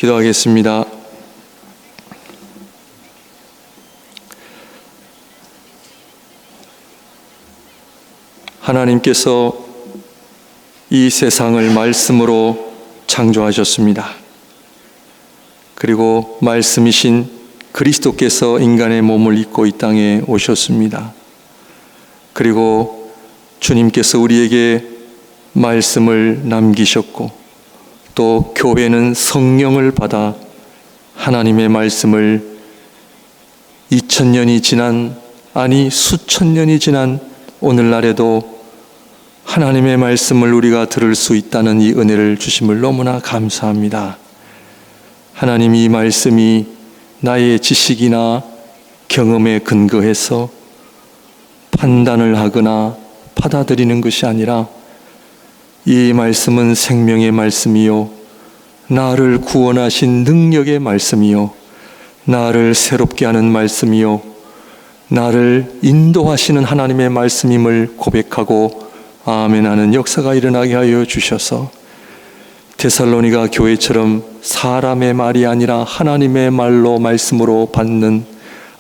기도하겠습니다. 하나님께서 이 세상을 말씀으로 창조하셨습니다. 그리고 말씀이신 그리스도께서 인간의 몸을 입고 이 땅에 오셨습니다. 그리고 주님께서 우리에게 말씀을 남기셨고, 또 교회는 성령을 받아 하나님의 말씀을 2000년이 지난, 아니 수천 년이 지난 오늘날에도 하나님의 말씀을 우리가 들을 수 있다는 이 은혜를 주심을 너무나 감사합니다. 하나님, 이 말씀이 나의 지식이나 경험에 근거해서 판단을 하거나 받아들이는 것이 아니라, 이 말씀은 생명의 말씀이요, 나를 구원하신 능력의 말씀이요, 나를 새롭게 하는 말씀이요, 나를 인도하시는 하나님의 말씀임을 고백하고 아멘하는 역사가 일어나게 하여 주셔서, 데살로니가 교회처럼 사람의 말이 아니라 하나님의 말로 말씀으로 받는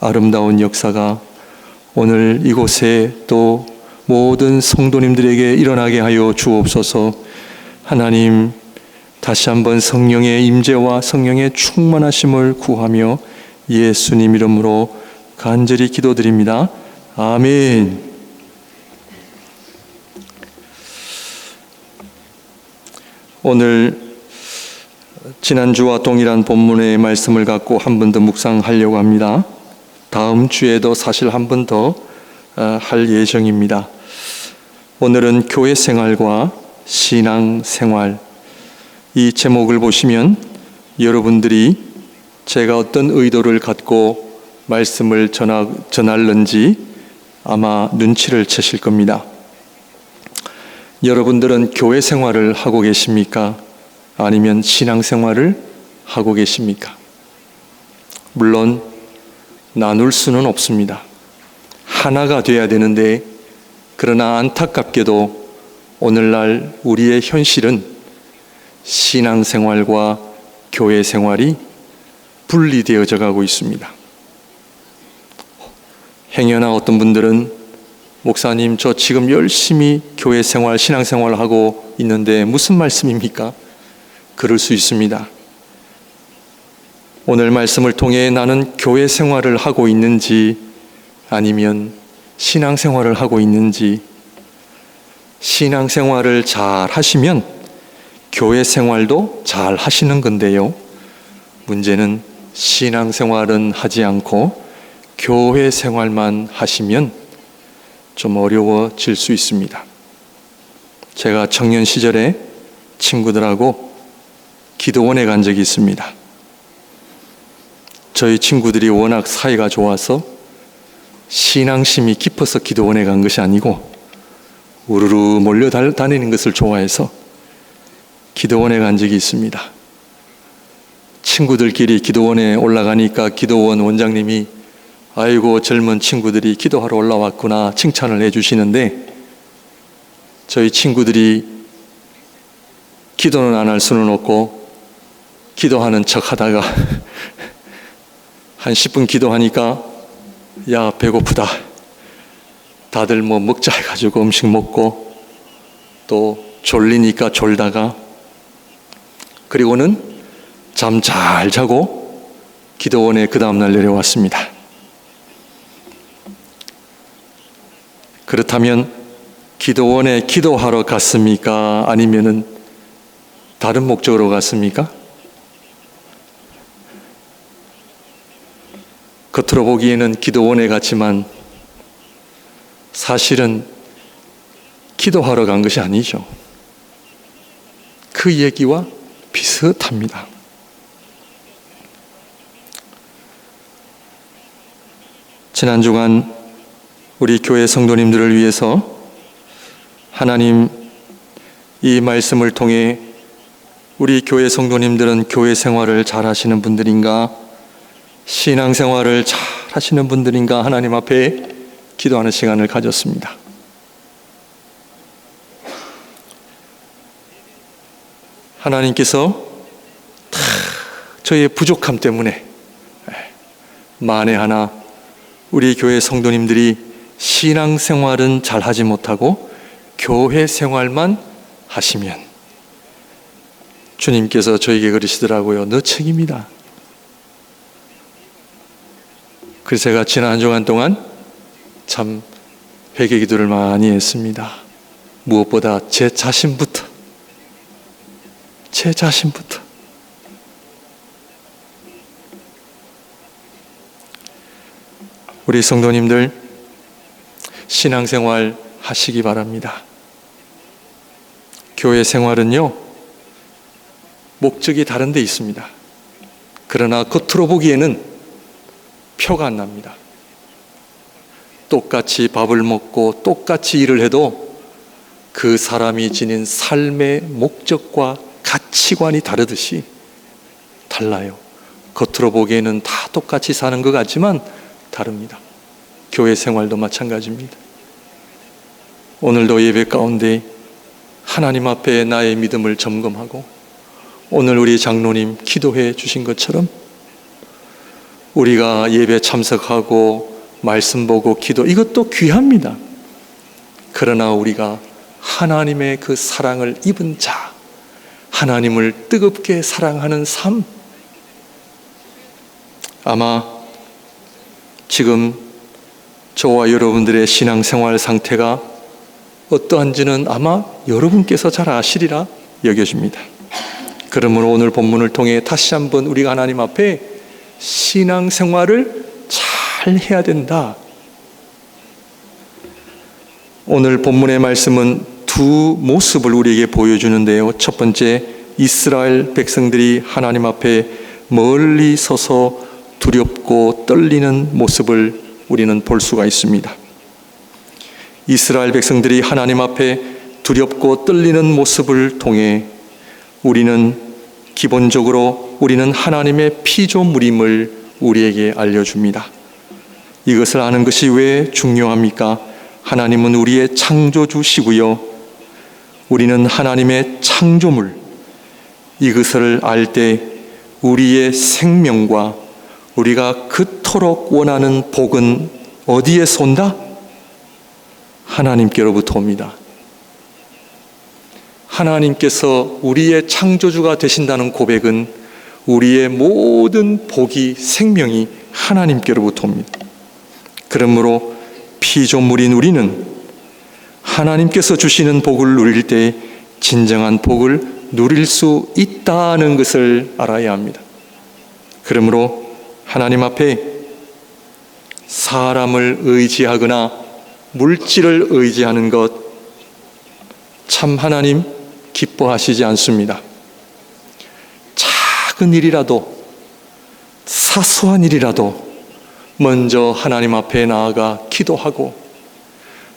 아름다운 역사가 오늘 이곳에 또 모든 성도님들에게 일어나게 하여 주옵소서. 하나님, 다시 한번 성령의 임재와 성령의 충만하심을 구하며 예수님 이름으로 간절히 기도드립니다. 아멘. 오늘 지난주와 동일한 본문의 말씀을 갖고 한 번 더 묵상하려고 합니다. 다음 주에도 사실 한 번 더 할 예정입니다. 오늘은 교회 생활과 신앙 생활, 이 제목을 보시면 여러분들이 제가 어떤 의도를 갖고 말씀을 전할는지 아마 눈치를 채실 겁니다. 여러분들은 교회 생활을 하고 계십니까? 아니면 신앙 생활을 하고 계십니까? 물론 나눌 수는 없습니다. 하나가 돼야 되는데, 그러나 안타깝게도 오늘날 우리의 현실은 신앙생활과 교회 생활이 분리되어져 가고 있습니다. 행여나 어떤 분들은 목사님, 저 지금 열심히 교회 생활, 신앙생활을 하고 있는데 무슨 말씀입니까? 그럴 수 있습니다. 오늘 말씀을 통해 나는 교회 생활을 하고 있는지 아니면 신앙생활을 하고 있는지, 신앙생활을 잘 하시면 교회 생활도 잘 하시는 건데요, 문제는 신앙생활은 하지 않고 교회 생활만 하시면 좀 어려워질 수 있습니다. 제가 청년 시절에 친구들하고 기도원에 간 적이 있습니다. 저희 친구들이 워낙 사이가 좋아서 신앙심이 깊어서 기도원에 간 것이 아니고 우르르 몰려다니는 것을 좋아해서 기도원에 간 적이 있습니다. 친구들끼리 기도원에 올라가니까 기도원 원장님이 아이고 젊은 친구들이 기도하러 올라왔구나 칭찬을 해주시는데, 저희 친구들이 기도는 안 할 수는 없고 기도하는 척 하다가 한 10분 기도하니까 야 배고프다, 다들 뭐 먹자 해가지고 음식 먹고, 또 졸리니까 졸다가, 그리고는 잠 잘 자고 기도원에 그 다음날 내려왔습니다. 그렇다면 기도원에 기도하러 갔습니까? 아니면은 다른 목적으로 갔습니까? 겉으로 보기에는 기도원에 갔지만 사실은 기도하러 간 것이 아니죠. 그 얘기와 비슷합니다. 지난 주간 우리 교회 성도님들을 위해서 하나님, 이 말씀을 통해 우리 교회 성도님들은 교회 생활을 잘 하시는 분들인가, 신앙생활을 잘 하시는 분들인가 하나님 앞에 기도하는 시간을 가졌습니다. 하나님께서 저의 부족함 때문에 만에 하나 우리 교회 성도님들이 신앙생활은 잘하지 못하고 교회 생활만 하시면 주님께서 저에게 그러시더라고요. 너 책임이다. 그래서 제가 지난 한 주간 동안 참 회개 기도를 많이 했습니다. 무엇보다 제 자신부터 우리 성도님들 신앙생활 하시기 바랍니다. 교회 생활은요 목적이 다른 데 있습니다. 그러나 겉으로 보기에는 표가 안 납니다. 똑같이 밥을 먹고 똑같이 일을 해도 그 사람이 지닌 삶의 목적과 가치관이 다르듯이 달라요. 겉으로 보기에는 다 똑같이 사는 것 같지만 다릅니다. 교회 생활도 마찬가지입니다. 오늘도 예배 가운데 하나님 앞에 나의 믿음을 점검하고 오늘 우리 장로님 기도해 주신 것처럼 우리가 예배 참석하고 말씀 보고 기도, 이것도 귀합니다. 그러나 우리가 하나님의 그 사랑을 입은 자, 하나님을 뜨겁게 사랑하는 삶, 아마 지금 저와 여러분들의 신앙생활 상태가 어떠한지는 아마 여러분께서 잘 아시리라 여겨집니다. 그러므로 오늘 본문을 통해 다시 한번 우리가 하나님 앞에 신앙생활을 잘 해야 된다. 오늘 본문의 말씀은 두 모습을 우리에게 보여주는데요. 첫 번째, 이스라엘 백성들이 하나님 앞에 멀리 서서 두렵고 떨리는 모습을 우리는 볼 수가 있습니다. 이스라엘 백성들이 하나님 앞에 두렵고 떨리는 모습을 통해 우리는 기본적으로 우리는 하나님의 피조물임을 우리에게 알려줍니다. 이것을 아는 것이 왜 중요합니까? 하나님은 우리의 창조주시고요. 우리는 하나님의 창조물. 이것을 알 때 우리의 생명과 우리가 그토록 원하는 복은 어디에서 온다? 하나님께로부터 옵니다. 하나님께서 우리의 창조주가 되신다는 고백은 우리의 모든 복이, 생명이 하나님께로부터 옵니다. 그러므로 피조물인 우리는 하나님께서 주시는 복을 누릴 때 진정한 복을 누릴 수 있다는 것을 알아야 합니다. 그러므로 하나님 앞에 사람을 의지하거나 물질을 의지하는 것 참 하나님 기뻐하시지 않습니다. 작은 일이라도 사소한 일이라도 먼저 하나님 앞에 나아가 기도하고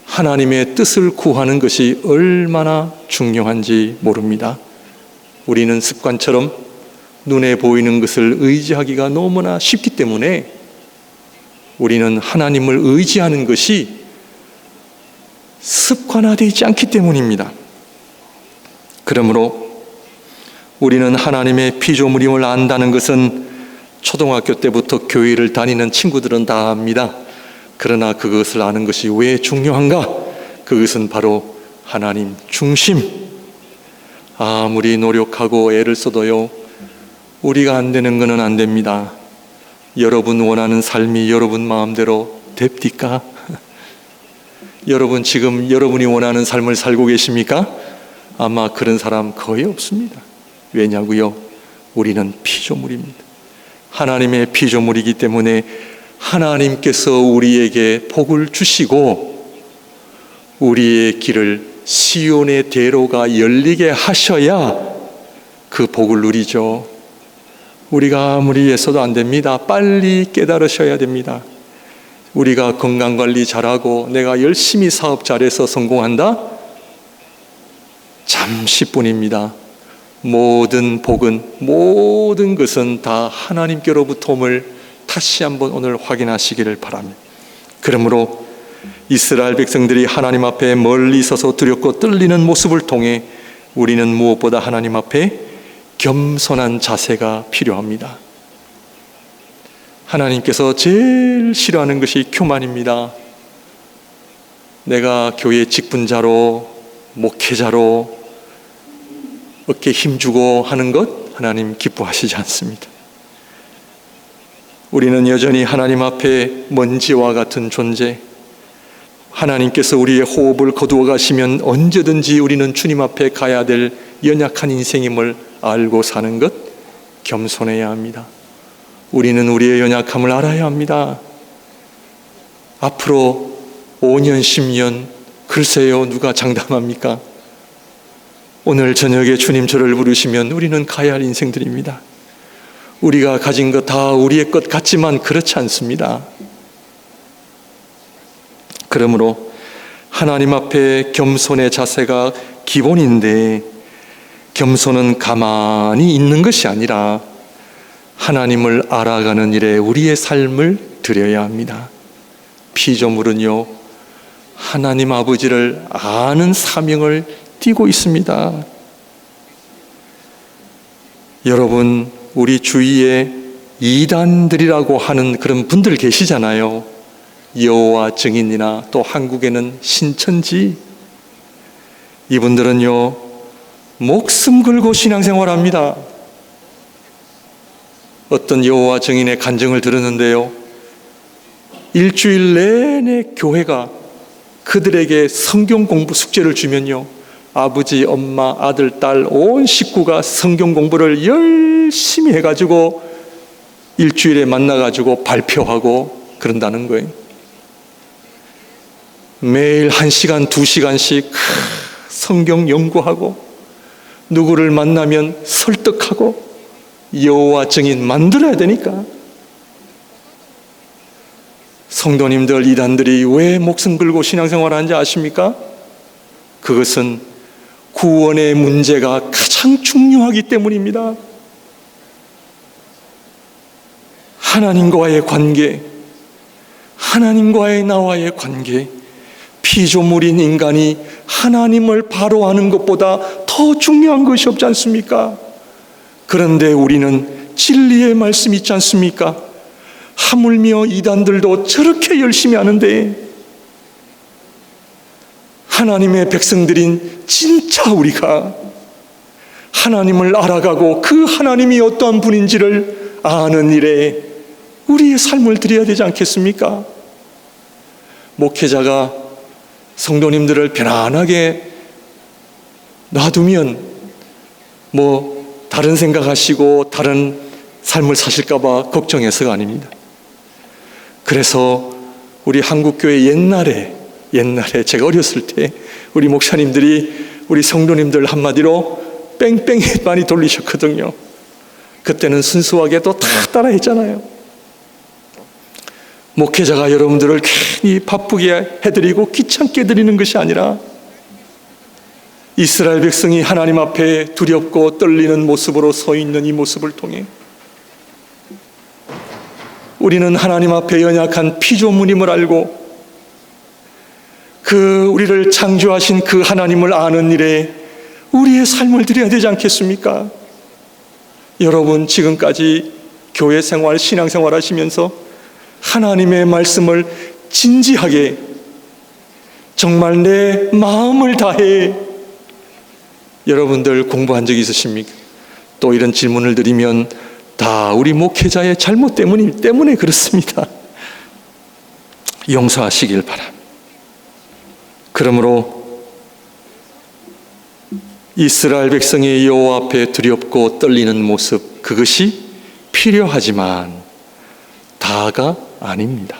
하나님의 뜻을 구하는 것이 얼마나 중요한지 모릅니다. 우리는 습관처럼 눈에 보이는 것을 의지하기가 너무나 쉽기 때문에 우리는 하나님을 의지하는 것이 습관화되어 있지 않기 때문입니다. 그러므로 우리는 하나님의 피조물임을 안다는 것은 초등학교 때부터 교회를 다니는 친구들은 다 압니다. 그러나 그것을 아는 것이 왜 중요한가? 그것은 바로 하나님 중심. 아무리 노력하고 애를 써도요, 우리가 안 되는 것은 안 됩니다. 여러분 원하는 삶이 여러분 마음대로 됩니까? 여러분 지금 여러분이 원하는 삶을 살고 계십니까? 아마 그런 사람 거의 없습니다. 왜냐고요? 우리는 피조물입니다. 하나님의 피조물이기 때문에 하나님께서 우리에게 복을 주시고 우리의 길을 시온의 대로가 열리게 하셔야 그 복을 누리죠. 우리가 아무리 애써도 안 됩니다. 빨리 깨달으셔야 됩니다. 우리가 건강관리 잘하고 내가 열심히 사업 잘해서 성공한다? 잠시뿐입니다. 모든 복은, 모든 것은 다 하나님께로부터 옴을 다시 한번 오늘 확인하시기를 바랍니다. 그러므로 이스라엘 백성들이 하나님 앞에 멀리 서서 두렵고 떨리는 모습을 통해 우리는 무엇보다 하나님 앞에 겸손한 자세가 필요합니다. 하나님께서 제일 싫어하는 것이 교만입니다. 내가 교회 직분자로, 목회자로 어깨 힘주고 하는 것 하나님 기뻐하시지 않습니다. 우리는 여전히 하나님 앞에 먼지와 같은 존재, 하나님께서 우리의 호흡을 거두어 가시면 언제든지 우리는 주님 앞에 가야 될 연약한 인생임을 알고 사는 것, 겸손해야 합니다. 우리는 우리의 연약함을 알아야 합니다. 앞으로 5년, 10년, 글쎄요, 누가 장담합니까? 오늘 저녁에 주님 저를 부르시면 우리는 가야 할 인생들입니다. 우리가 가진 것 다 우리의 것 같지만 그렇지 않습니다. 그러므로 하나님 앞에 겸손의 자세가 기본인데, 겸손은 가만히 있는 것이 아니라 하나님을 알아가는 일에 우리의 삶을 드려야 합니다. 피조물은요, 하나님 아버지를 아는 사명을 띠고 있습니다. 여러분, 우리 주위에 이단들이라고 하는 그런 분들 계시잖아요. 여호와 증인이나 또 한국에는 신천지. 이분들은요, 목숨 걸고 신앙생활합니다. 어떤 여호와 증인의 간증을 들었는데요, 일주일 내내 교회가 그들에게 성경 공부 숙제를 주면요, 아버지, 엄마, 아들, 딸 온 식구가 성경 공부를 열심히 해가지고 일주일에 만나가지고 발표하고 그런다는 거예요. 매일 1시간, 2시간씩 성경 연구하고 누구를 만나면 설득하고 여호와 증인 만들어야 되니까. 성도님들, 이단들이 왜 목숨 걸고 신앙생활을 하는지 아십니까? 그것은 구원의 문제가 가장 중요하기 때문입니다. 하나님과의 관계, 하나님과의 나와의 관계, 피조물인 인간이 하나님을 바로 아는 것보다 더 중요한 것이 없지 않습니까? 그런데 우리는 진리의 말씀이 있지 않습니까? 하물며 이단들도 저렇게 열심히 하는데, 하나님의 백성들인 진짜 우리가 하나님을 알아가고 그 하나님이 어떠한 분인지를 아는 일에 우리의 삶을 드려야 되지 않겠습니까? 목회자가 성도님들을 편안하게 놔두면 다른 생각하시고 다른 삶을 사실까 봐 걱정해서가 아닙니다. 그래서 우리 한국교회 옛날에 제가 어렸을 때 우리 목사님들이 우리 성도님들 한마디로 뺑뺑이 많이 돌리셨거든요. 그때는 순수하게도 다 따라했잖아요. 목회자가 여러분들을 괜히 바쁘게 해드리고 귀찮게 해드리는 것이 아니라 이스라엘 백성이 하나님 앞에 두렵고 떨리는 모습으로 서 있는 이 모습을 통해 우리는 하나님 앞에 연약한 피조물임을 알고 우리를 창조하신 그 하나님을 아는 일에 우리의 삶을 드려야 되지 않겠습니까? 여러분, 지금까지 교회 생활, 신앙생활 하시면서 하나님의 말씀을 진지하게 정말 내 마음을 다해 여러분들 공부한 적이 있으십니까? 또 이런 질문을 드리면 다 우리 목회자의 잘못 때문에 그렇습니다. 용서하시길 바랍니다. 그러므로 이스라엘 백성의 여호와 앞에 두렵고 떨리는 모습, 그것이 필요하지만 다가 아닙니다.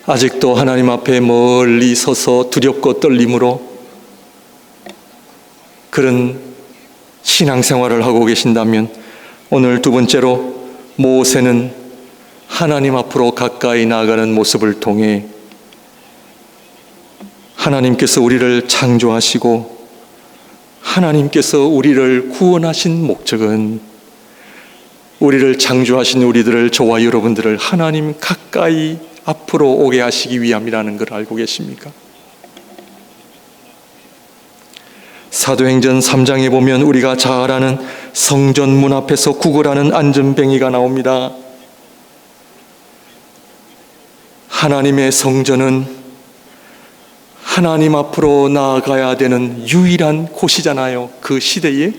아직도 하나님 앞에 멀리 서서 두렵고 떨림으로 그런 신앙생활을 하고 계신다면, 오늘 두 번째로 모세는 하나님 앞으로 가까이 나아가는 모습을 통해 하나님께서 우리를 창조하시고 하나님께서 우리를 구원하신 목적은 우리를 창조하신 우리들을, 저와 여러분들을 하나님 가까이 앞으로 오게 하시기 위함이라는 걸 알고 계십니까? 사도행전 3장에 보면 우리가 잘 아는 성전 문 앞에서 구걸하는 안전뱅이가 나옵니다. 하나님의 성전은 하나님 앞으로 나아가야 되는 유일한 곳이잖아요. 그 시대에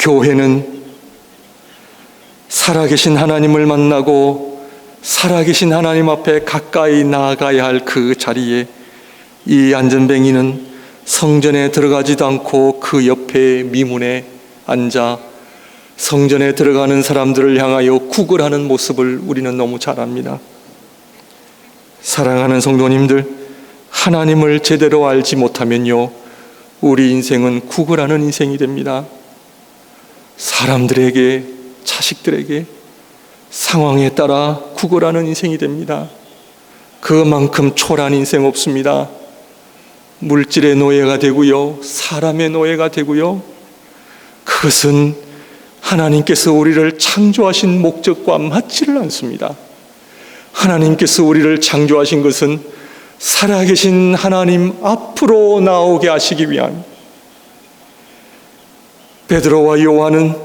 교회는 살아계신 하나님을 만나고 살아계신 하나님 앞에 가까이 나아가야 할 그 자리에 이 안전뱅이는 성전에 들어가지도 않고 그 옆에 미문에 앉아 성전에 들어가는 사람들을 향하여 구걸하는 모습을 우리는 너무 잘 압니다. 사랑하는 성도님들, 하나님을 제대로 알지 못하면요, 우리 인생은 구걸하는 인생이 됩니다. 사람들에게, 자식들에게, 상황에 따라 구걸하는 인생이 됩니다. 그만큼 초라한 인생 없습니다. 물질의 노예가 되고요, 사람의 노예가 되고요, 그것은 하나님께서 우리를 창조하신 목적과 맞지를 않습니다. 하나님께서 우리를 창조하신 것은 살아계신 하나님 앞으로 나오게 하시기 위함. 베드로와 요한은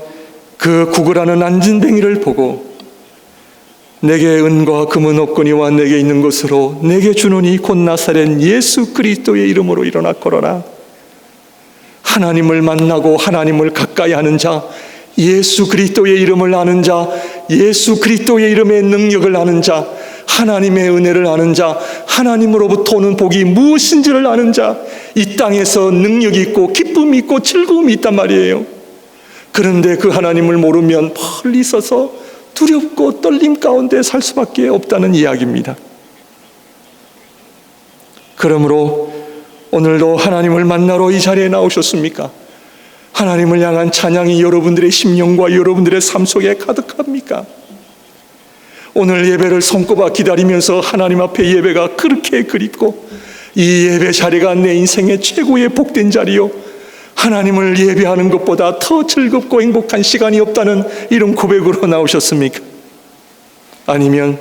그 구걸하는 안전뱅이를 보고 내게 은과 금은 없거니와 내게 있는 것으로 내게 주노니 곧 나사렛 예수 그리스도의 이름으로 일어나 걸어라. 하나님을 만나고 하나님을 가까이 하는 자, 예수 그리스도의 이름을 아는 자, 예수 그리스도의 이름의 능력을 아는 자, 하나님의 은혜를 아는 자, 하나님으로부터 오는 복이 무엇인지를 아는 자, 이 땅에서 능력이 있고 기쁨이 있고 즐거움이 있단 말이에요. 그런데 그 하나님을 모르면 멀리 서서 두렵고 떨림 가운데 살 수밖에 없다는 이야기입니다. 그러므로 오늘도 하나님을 만나러 이 자리에 나오셨습니까? 하나님을 향한 찬양이 여러분들의 심령과 여러분들의 삶 속에 가득합니까? 오늘 예배를 손꼽아 기다리면서 하나님 앞에 예배가 그렇게 그립고 이 예배 자리가 내 인생의 최고의 복된 자리요, 하나님을 예배하는 것보다 더 즐겁고 행복한 시간이 없다는 이런 고백으로 나오셨습니까? 아니면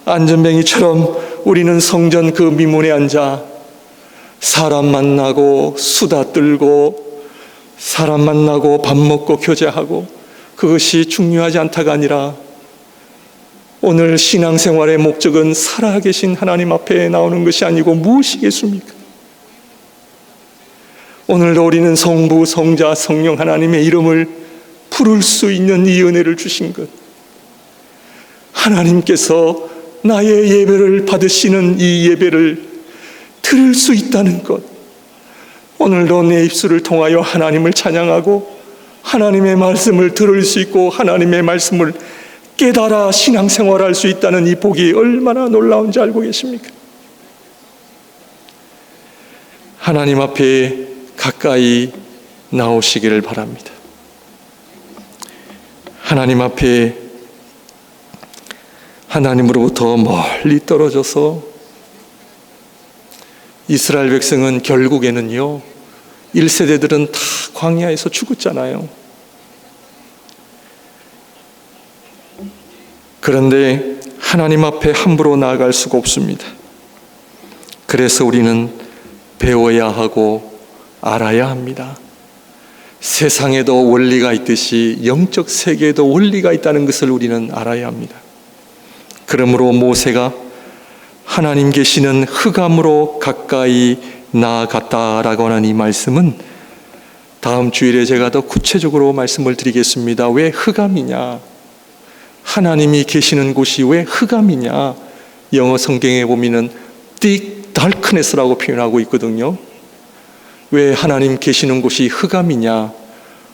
안전뱅이처럼 우리는 성전 그 미문에 앉아 사람 만나고 수다 떨고 사람 만나고 밥 먹고 교제하고 그것이 중요하지 않다가 아니라 오늘 신앙생활의 목적은 살아계신 하나님 앞에 나오는 것이 아니고 무엇이겠습니까? 오늘도 우리는 성부, 성자, 성령 하나님의 이름을 부를 수 있는 이 은혜를 주신 것, 하나님께서 나의 예배를 받으시는 이 예배를 들을 수 있다는 것, 오늘도 내 입술을 통하여 하나님을 찬양하고 하나님의 말씀을 들을 수 있고 하나님의 말씀을 깨달아 신앙생활할 수 있다는 이 복이 얼마나 놀라운지 알고 계십니까? 하나님 앞에 가까이 나오시기를 바랍니다. 하나님 앞에 하나님으로부터 멀리 떨어져서 이스라엘 백성은 결국에는요, 1세대들은 다 광야에서 죽었잖아요. 그런데 하나님 앞에 함부로 나아갈 수가 없습니다. 그래서 우리는 배워야 하고 알아야 합니다. 세상에도 원리가 있듯이 영적 세계에도 원리가 있다는 것을 우리는 알아야 합니다. 그러므로 모세가 하나님 계시는 흑암으로 가까이 나아갔다라고 하는 이 말씀은 다음 주일에 제가 더 구체적으로 말씀을 드리겠습니다. 왜 흑암이냐? 하나님이 계시는 곳이 왜 흑암이냐? 영어 성경에 보면은 thick darkness라고 표현하고 있거든요. 왜 하나님 계시는 곳이 흑암이냐?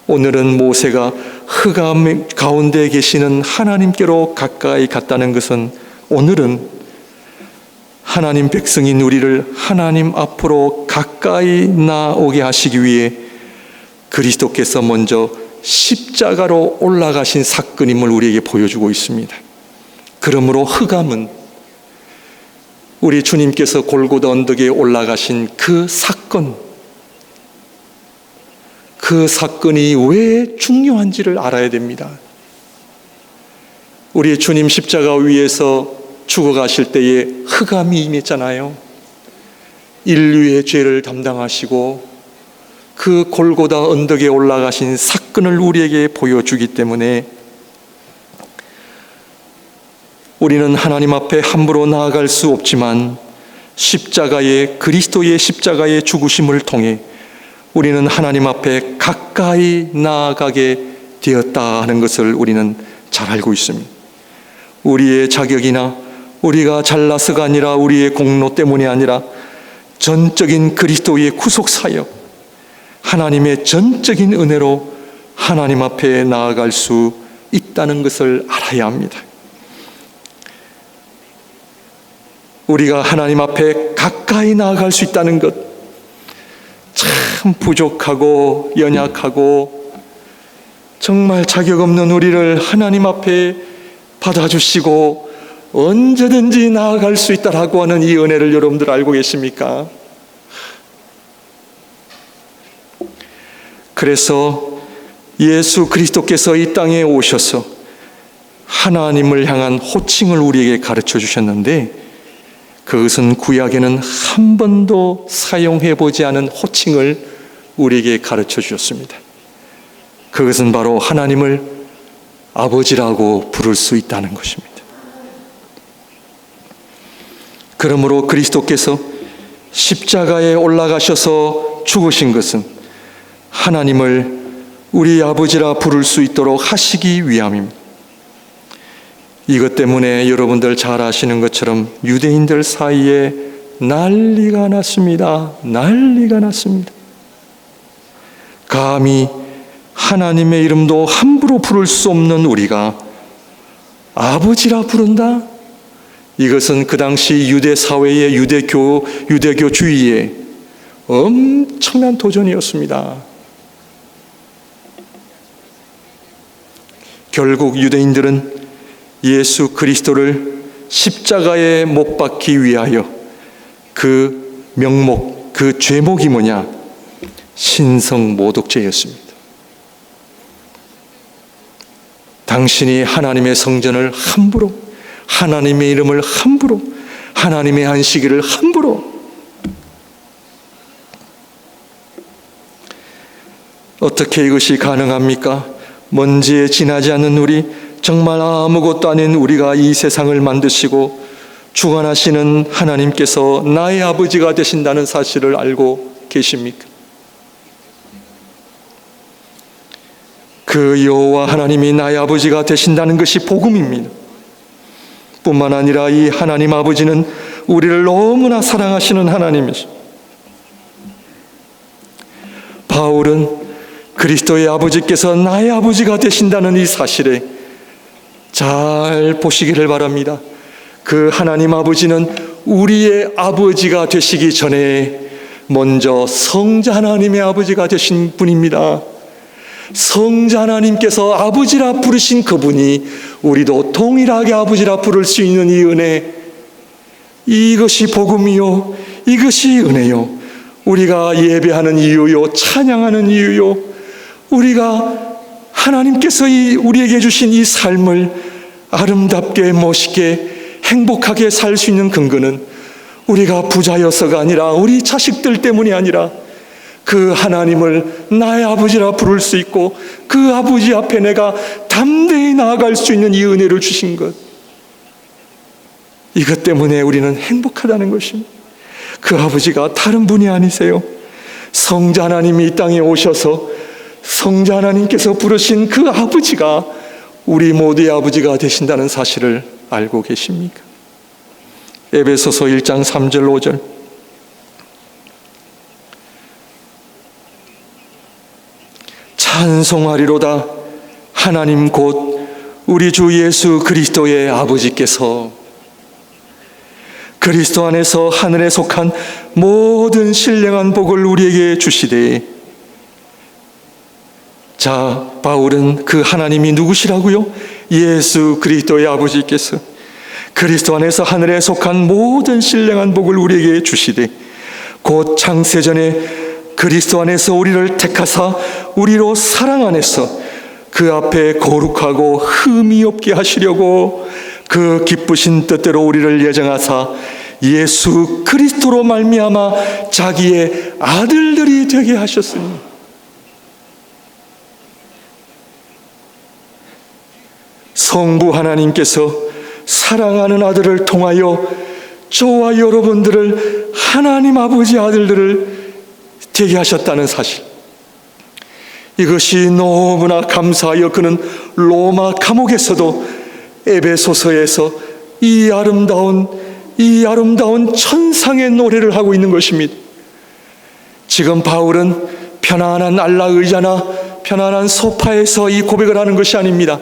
오늘은 모세가 흑암 가운데 계시는 하나님께로 가까이 갔다는 것은 오늘은 하나님 백성인 우리를 하나님 앞으로 가까이 나오게 하시기 위해 그리스도께서 먼저 십자가로 올라가신 사건임을 우리에게 보여주고 있습니다. 그러므로 흑암은 우리 주님께서 골고다 언덕에 올라가신 그 사건, 그 사건이 왜 중요한지를 알아야 됩니다. 우리 주님 십자가 위에서 죽어가실 때에 흑암이 임했잖아요. 인류의 죄를 담당하시고 그 골고다 언덕에 올라가신 사건을 우리에게 보여주기 때문에 우리는 하나님 앞에 함부로 나아갈 수 없지만 그리스도의 십자가의 죽으심을 통해 우리는 하나님 앞에 가까이 나아가게 되었다 하는 것을 우리는 잘 알고 있습니다. 우리의 자격이나 우리가 잘나서가 아니라 우리의 공로 때문이 아니라 전적인 그리스도의 구속 사역, 하나님의 전적인 은혜로 하나님 앞에 나아갈 수 있다는 것을 알아야 합니다. 우리가 하나님 앞에 가까이 나아갈 수 있다는 것, 참 부족하고 연약하고 정말 자격 없는 우리를 하나님 앞에 받아주시고 언제든지 나아갈 수 있다라고 하는 이 은혜를 여러분들 알고 계십니까? 그래서 예수 그리스도께서 이 땅에 오셔서 하나님을 향한 호칭을 우리에게 가르쳐 주셨는데, 그것은 구약에는 한 번도 사용해 보지 않은 호칭을 우리에게 가르쳐 주셨습니다. 그것은 바로 하나님을 아버지라고 부를 수 있다는 것입니다. 그러므로 그리스도께서 십자가에 올라가셔서 죽으신 것은 하나님을 우리 아버지라 부를 수 있도록 하시기 위함입니다. 이것 때문에 여러분들 잘 아시는 것처럼 유대인들 사이에 난리가 났습니다. 난리가 났습니다. 감히 하나님의 이름도 함부로 부를 수 없는 우리가 아버지라 부른다? 이것은 그 당시 유대 사회의 유대교주의에 엄청난 도전이었습니다. 결국 유대인들은 예수 그리스도를 십자가에 못 박기 위하여 그 명목, 그 죄목이 뭐냐? 신성모독죄였습니다. 당신이 하나님의 성전을 함부로, 하나님의 이름을 함부로, 하나님의 안식일을 함부로, 어떻게 이것이 가능합니까? 먼지에 지나지 않는 우리, 정말 아무것도 아닌 우리가 이 세상을 만드시고 주관하시는 하나님께서 나의 아버지가 되신다는 사실을 알고 계십니까? 그 여호와 하나님이 나의 아버지가 되신다는 것이 복음입니다. 뿐만 아니라 이 하나님 아버지는 우리를 너무나 사랑하시는 하나님이십니다. 바울은 그리스도의 아버지께서 나의 아버지가 되신다는 이 사실에 잘 보시기를 바랍니다. 그 하나님 아버지는 우리의 아버지가 되시기 전에 먼저 성자 하나님의 아버지가 되신 분입니다. 성자 하나님께서 아버지라 부르신 그분이 우리도 동일하게 아버지라 부를 수 있는 이 은혜, 이것이 복음이요, 이것이 은혜요, 우리가 예배하는 이유요, 찬양하는 이유요, 우리가 하나님께서 우리에게 주신 이 삶을 아름답게 멋있게 행복하게 살 수 있는 근거는 우리가 부자여서가 아니라 우리 자식들 때문이 아니라 그 하나님을 나의 아버지라 부를 수 있고 그 아버지 앞에 내가 담대히 나아갈 수 있는 이 은혜를 주신 것, 이것 때문에 우리는 행복하다는 것입니다. 그 아버지가 다른 분이 아니세요. 성자 하나님이 이 땅에 오셔서 성자 하나님께서 부르신 그 아버지가 우리 모두의 아버지가 되신다는 사실을 알고 계십니까? 에베소서 1장 3절 5절, 찬송하리로다 하나님 곧 우리 주 예수 그리스도의 아버지께서 그리스도 안에서 하늘에 속한 모든 신령한 복을 우리에게 주시되. 자, 바울은 그 하나님이 누구시라고요? 예수 그리스도의 아버지께서 그리스도 안에서 하늘에 속한 모든 신령한 복을 우리에게 주시되 곧 창세전에 그리스도 안에서 우리를 택하사 우리로 사랑 안에서 그 앞에 거룩하고 흠이 없게 하시려고 그 기쁘신 뜻대로 우리를 예정하사 예수 그리스도로 말미암아 자기의 아들들이 되게 하셨으니. 성부 하나님께서 사랑하는 아들을 통하여 저와 여러분들을 하나님 아버지 아들들을 되게 하셨다는 사실, 이것이 너무나 감사하여 그는 로마 감옥에서도 에베소서에서 이 아름다운 천상의 노래를 하고 있는 것입니다. 지금 바울은 편안한 안락 의자나 편안한 소파에서 이 고백을 하는 것이 아닙니다.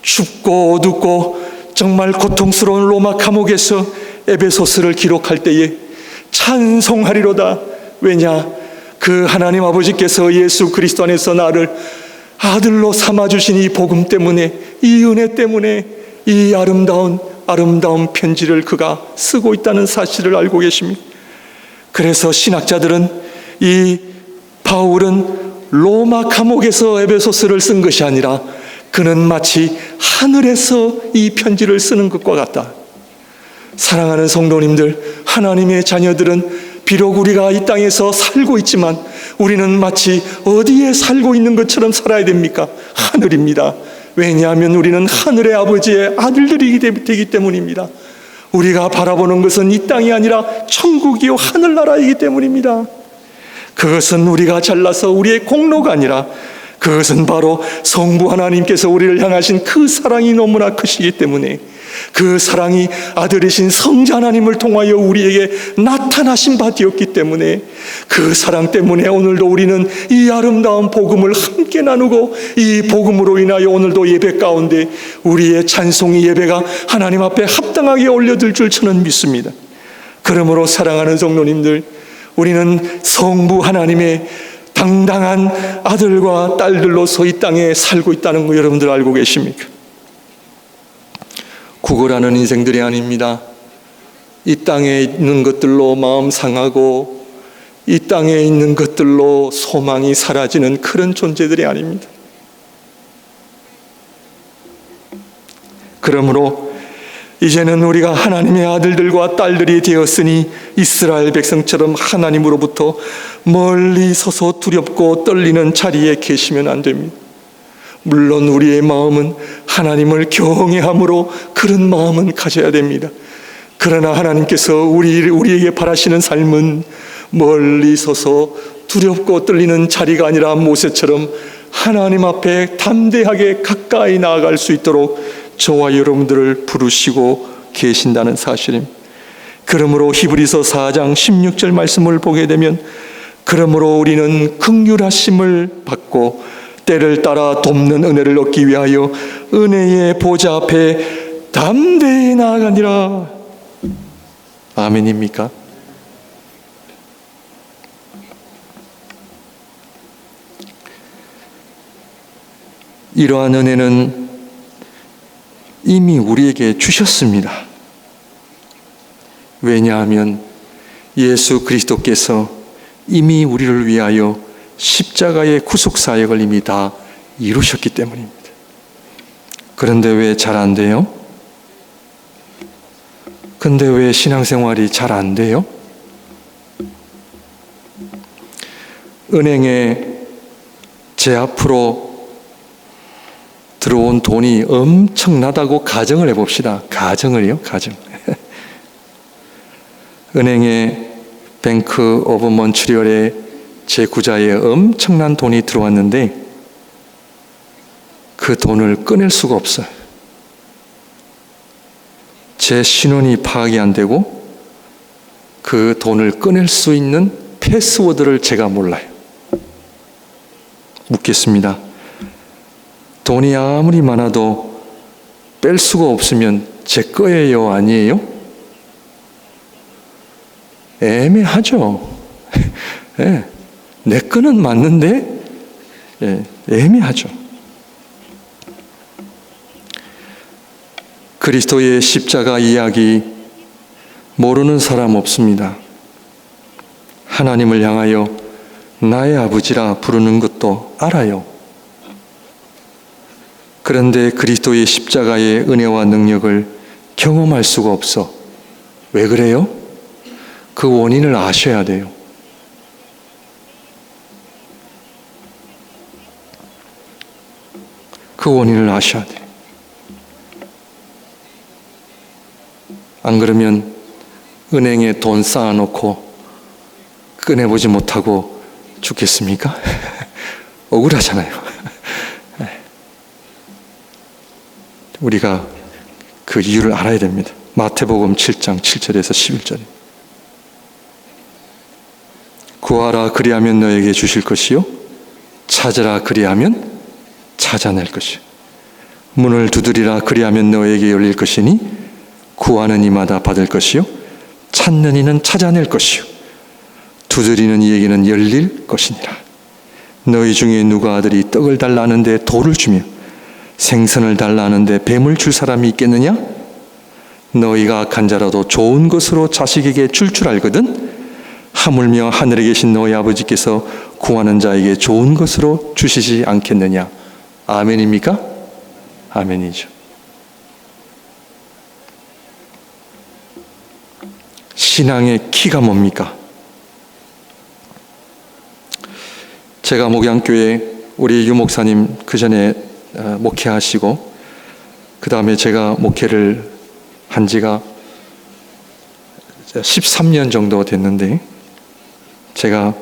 춥고 어둡고 정말 고통스러운 로마 감옥에서 에베소서를 기록할 때에 찬송하리로다. 왜냐? 그 하나님 아버지께서 예수 그리스도 안에서 나를 아들로 삼아주신 이 복음 때문에, 이 은혜 때문에 이 아름다운 편지를 그가 쓰고 있다는 사실을 알고 계십니다. 그래서 신학자들은 이 바울은 로마 감옥에서 에베소서를 쓴 것이 아니라 그는 마치 하늘에서 이 편지를 쓰는 것과 같다. 사랑하는 성도님들, 하나님의 자녀들은 비록 우리가 이 땅에서 살고 있지만 우리는 마치 어디에 살고 있는 것처럼 살아야 됩니까? 하늘입니다. 왜냐하면 우리는 하늘의 아버지의 아들들이 되기 때문입니다. 우리가 바라보는 것은 이 땅이 아니라 천국이요 하늘나라이기 때문입니다. 그것은 우리가 잘나서 우리의 공로가 아니라 그것은 바로 성부 하나님께서 우리를 향하신 그 사랑이 너무나 크시기 때문에, 그 사랑이 아들이신 성자 하나님을 통하여 우리에게 나타나신 바 되었기 때문에, 그 사랑 때문에 오늘도 우리는 이 아름다운 복음을 함께 나누고 이 복음으로 인하여 오늘도 예배 가운데 우리의 찬송이 예배가 하나님 앞에 합당하게 올려들 줄 저는 믿습니다. 그러므로 사랑하는 성도님들, 우리는 성부 하나님의 당당한 아들과 딸들로서 이 땅에 살고 있다는 거 여러분들 알고 계십니까? 구걸하는 인생들이 아닙니다. 이 땅에 있는 것들로 마음 상하고 이 땅에 있는 것들로 소망이 사라지는 그런 존재들이 아닙니다. 그러므로 이제는 우리가 하나님의 아들들과 딸들이 되었으니 이스라엘 백성처럼 하나님으로부터 멀리 서서 두렵고 떨리는 자리에 계시면 안 됩니다. 물론 우리의 마음은 하나님을 경외함으로 그런 마음은 가져야 됩니다. 그러나 하나님께서 우리에게 바라시는 삶은 멀리 서서 두렵고 떨리는 자리가 아니라 모세처럼 하나님 앞에 담대하게 가까이 나아갈 수 있도록 저와 여러분들을 부르시고 계신다는 사실입니다. 그러므로 히브리서 4장 16절 말씀을 보게 되면, 그러므로 우리는 긍휼하심을 받고 때를 따라 돕는 은혜를 얻기 위하여 은혜의 보좌 앞에 담대히 나아가니라. 아멘입니까? 이러한 은혜는 이미 우리에게 주셨습니다. 왜냐하면 예수 그리스도께서 이미 우리를 위하여 십자가의 구속사역을 이미 다 이루셨기 때문입니다. 그런데 왜 잘 안 돼요? 근데 왜 신앙생활이 잘 안 돼요? 은행에 제 앞으로 들어온 돈이 엄청나다고 가정을 해봅시다. 가정을요? 가정. 은행에 뱅크 오브 몬트리올에 제 구자에 엄청난 돈이 들어왔는데 그 돈을 꺼낼 수가 없어요. 제 신원이 파악이 안 되고 그 돈을 꺼낼 수 있는 패스워드를 제가 몰라요. 묻겠습니다. 돈이 아무리 많아도 뺄 수가 없으면 제 거예요? 아니에요? 애매하죠. 네, 내 거는 맞는데 애매하죠. 그리스도의 십자가 이야기 모르는 사람 없습니다. 하나님을 향하여 나의 아버지라 부르는 것도 알아요. 그런데 그리스도의 십자가의 은혜와 능력을 경험할 수가 없어. 왜 그래요? 그 원인을 아셔야 돼요. 그 원인을 아셔야 돼요. 안 그러면 은행에 돈 쌓아놓고 꺼내보지 못하고 죽겠습니까? 억울하잖아요. 우리가 그 이유를 알아야 됩니다. 마태복음 7장 7절에서 11절. 구하라 그리하면 너에게 주실 것이요 찾으라 그리하면 찾아낼 것이요 문을 두드리라 그리하면 너에게 열릴 것이니 구하는 이마다 받을 것이요 찾는 이는 찾아낼 것이요 두드리는 이에게는 열릴 것이니라. 너희 중에 누가 아들이 떡을 달라 하는데 돌을 주며 생선을 달라 하는데 뱀을 줄 사람이 있겠느냐? 너희가 악한 자라도 좋은 것으로 자식에게 줄 알거든 하물며 하늘에 계신 너희 아버지께서 구하는 자에게 좋은 것으로 주시지 않겠느냐? 아멘입니까? 아멘이죠. 신앙의 키가 뭡니까? 제가 목양교회 우리 유목사님 그 전에 목회하시고 그 다음에 제가 목회를 한 지가 13년 정도 됐는데 제가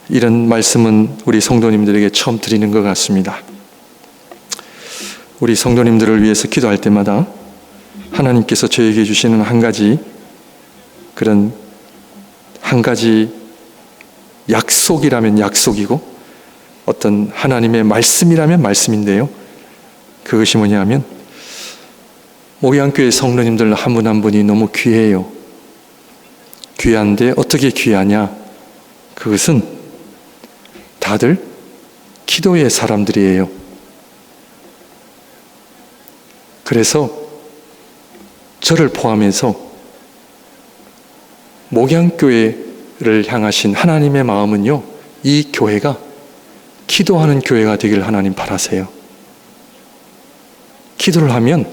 이런 말씀은 우리 성도님들에게 처음 드리는 것 같습니다. 우리 성도님들을 위해서 기도할 때마다 하나님께서 저에게 주시는 한 가지 약속이라면 약속이고 어떤 하나님의 말씀이라면 말씀인데요. 그것이 뭐냐면 목양교회 성도님들 한 분 한 분이 너무 귀해요. 귀한데 어떻게 귀하냐? 그것은 다들 기도의 사람들이에요. 그래서 저를 포함해서 목양교회를 향하신 하나님의 마음은요, 이 교회가 기도하는 교회가 되기를 하나님 바라세요. 기도를 하면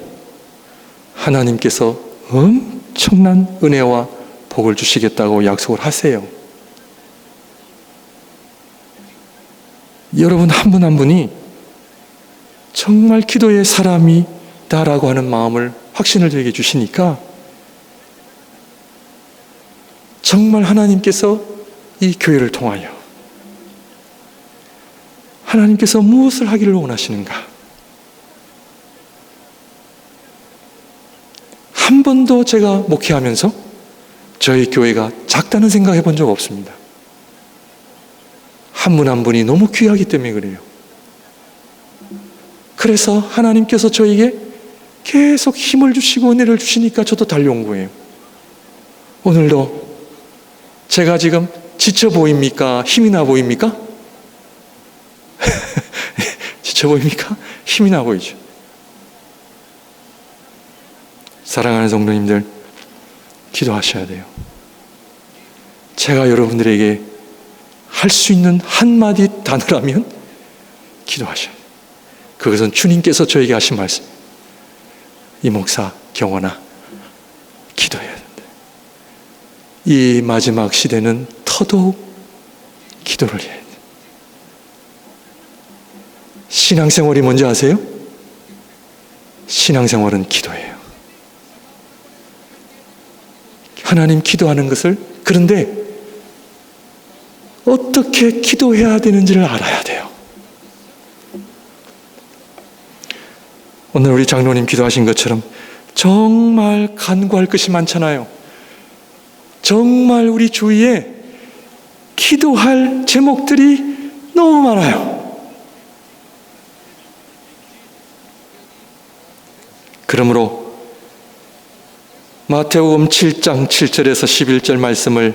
하나님께서 엄청난 은혜와 복을 주시겠다고 약속을 하세요. 여러분 한 분 한 분이 정말 기도의 사람이다라고 하는 마음을 확신을 저에게 주시니까 정말 하나님께서 이 교회를 통하여 하나님께서 무엇을 하기를 원하시는가? 한 번도 제가 목회하면서 저희 교회가 작다는 생각해 본 적 없습니다. 한 분 한 분이 너무 귀하기 때문에 그래요. 그래서 하나님께서 저에게 계속 힘을 주시고 은혜를 주시니까 저도 달려온 거예요. 오늘도 제가 지금 지쳐 보입니까? 힘이 나 보입니까? 지쳐 보입니까? 힘이 나 보이죠. 사랑하는 성도님들, 기도하셔야 돼요. 제가 여러분들에게 할 수 있는 한마디 단어라면 기도하셔야 돼요. 그것은 주님께서 저에게 하신 말씀. 이 목사, 경원아, 기도해야 된다. 이 마지막 시대는 더더욱 기도를 해야 돼. 신앙생활이 뭔지 아세요? 신앙생활은 기도예요. 하나님 기도하는 것을, 그런데 어떻게 기도해야 되는지를 알아야 돼요. 오늘 우리 장로님 기도하신 것처럼 정말 간구할 것이 많잖아요. 정말 우리 주위에 기도할 제목들이 너무 많아요. 그러므로 마태복음 7장 7절에서 11절 말씀을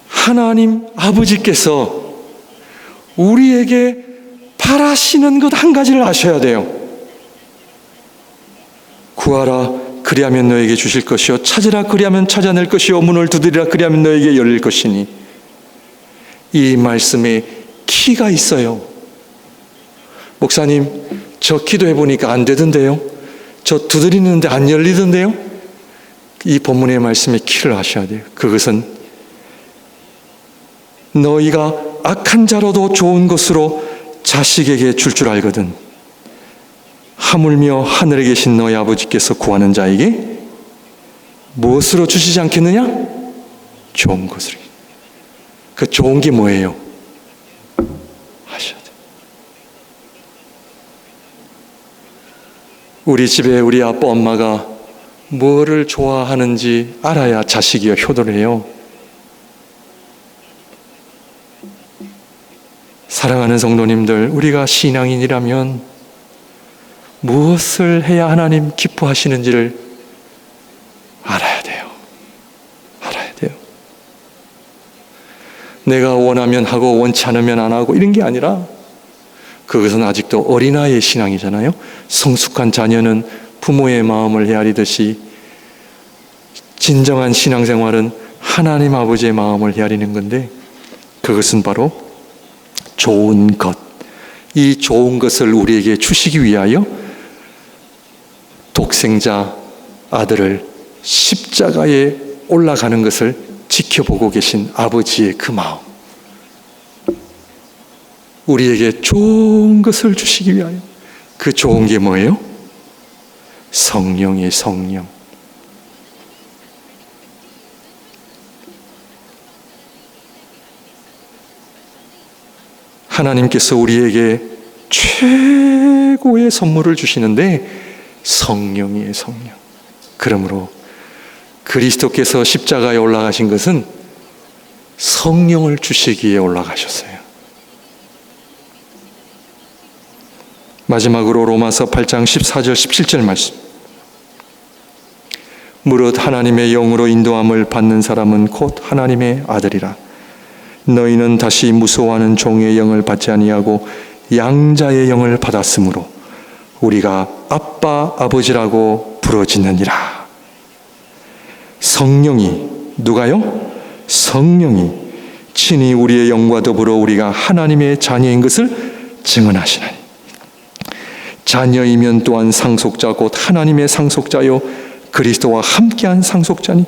하나님 아버지께서 우리에게 바라시는 것 한 가지를 아셔야 돼요. 구하라 그리하면 너에게 주실 것이요 찾으라 그리하면 찾아낼 것이요 문을 두드리라 그리하면 너에게 열릴 것이니. 이 말씀에 키가 있어요. 목사님, 저 기도해 보니까 안 되던데요, 저 두드리는데 안 열리던데요. 이 본문의 말씀에 키를 아셔야 돼요. 그것은 너희가 악한 자로도 좋은 것으로 자식에게 줄 알거든 하물며 하늘에 계신 너희 아버지께서 구하는 자에게 무엇으로 주시지 않겠느냐? 좋은 것으로. 그 좋은 게 뭐예요? 하셔야 돼요. 우리 집에 우리 아빠 엄마가 뭐를 좋아하는지 알아야 자식이 효도를 해요. 사랑하는 성도님들, 우리가 신앙인이라면 무엇을 해야 하나님 기뻐하시는지를 알아야 돼요. 알아야 돼요. 내가 원하면 하고 원치 않으면 안 하고 이런 게 아니라, 그것은 아직도 어린아이의 신앙이잖아요. 성숙한 자녀는 부모의 마음을 헤아리듯이 진정한 신앙생활은 하나님 아버지의 마음을 헤아리는 건데, 그것은 바로 좋은 것, 이 좋은 것을 우리에게 주시기 위하여 독생자 아들을 십자가에 올라가는 것을 지켜보고 계신 아버지의 그 마음, 우리에게 좋은 것을 주시기 위하여. 그 좋은 게 뭐예요? 성령의 성령. 하나님께서 우리에게 최고의 선물을 주시는데 성령이에요, 성령. 그러므로 그리스도께서 십자가에 올라가신 것은 성령을 주시기에 올라가셨어요. 마지막으로 로마서 8장 14절 17절 말씀. 무릇 하나님의 영으로 인도함을 받는 사람은 곧 하나님의 아들이라. 너희는 다시 무서워하는 종의 영을 받지 아니하고 양자의 영을 받았으므로 우리가 아빠 아버지라고 부르짖느니라. 성령이, 누가요? 성령이 친히 우리의 영과 더불어 우리가 하나님의 자녀인 것을 증언하시나니, 자녀이면 또한 상속자 곧 하나님의 상속자요 그리스도와 함께한 상속자니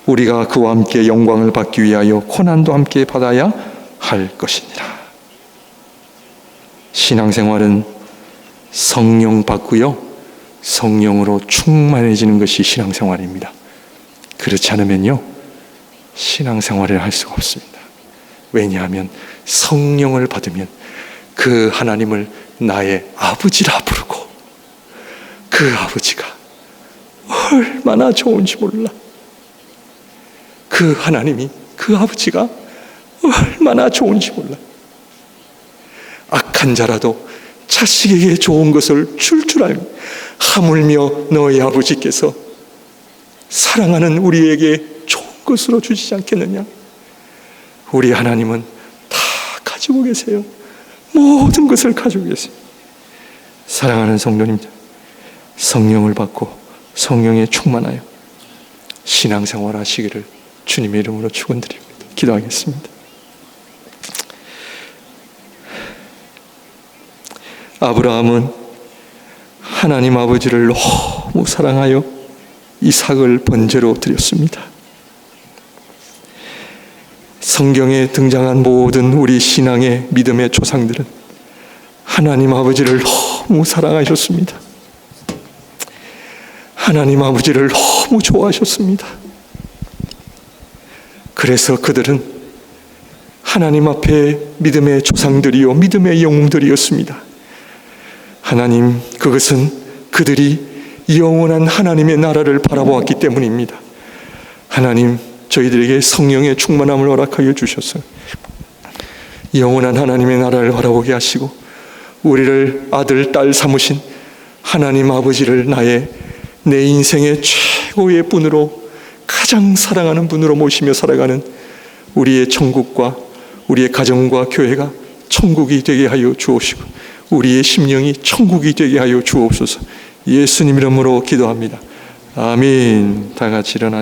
우리가 그와 함께 영광을 받기 위하여 고난도 함께 받아야 할 것이니라. 신앙생활은 성령 받고요, 성령으로 충만해지는 것이 신앙생활입니다. 그렇지 않으면요, 신앙생활을 할 수가 없습니다. 왜냐하면 성령을 받으면 그 하나님을 나의 아버지라 부르고, 그 아버지가 얼마나 좋은지 몰라. 그 하나님이, 그 아버지가 얼마나 좋은지 몰라. 악한 자라도 자식에게 좋은 것을 줄 알고, 하물며 너희 아버지께서 사랑하는 우리에게 좋은 것으로 주시지 않겠느냐. 우리 하나님은 다 가지고 계세요. 모든 것을 가지고 계세요. 사랑하는 성도님들, 성령을 받고 성령에 충만하여 신앙생활 하시기를 주님의 이름으로 축원드립니다. 기도하겠습니다. 아브라함은 하나님 아버지를 너무 사랑하여 이삭을 번제로 드렸습니다. 성경에 등장한 모든 우리 신앙의 믿음의 조상들은 하나님 아버지를 너무 사랑하셨습니다. 하나님 아버지를 너무 좋아하셨습니다. 그래서 그들은 하나님 앞에 믿음의 조상들이요 믿음의 영웅들이었습니다. 하나님, 그것은 그들이 영원한 하나님의 나라를 바라보았기 때문입니다. 하나님, 저희들에게 성령의 충만함을 허락하여 주셔서 영원한 하나님의 나라를 바라보게 하시고 우리를 아들, 딸 삼으신 하나님 아버지를 내 인생의 최고의 분으로, 가장 사랑하는 분으로 모시며 살아가는 우리의 천국과 우리의 가정과 교회가 천국이 되게 하여 주옵시고 우리의 심령이 천국이 되게 하여 주옵소서. 예수님 이름으로 기도합니다. 아멘. 다 같이 일어나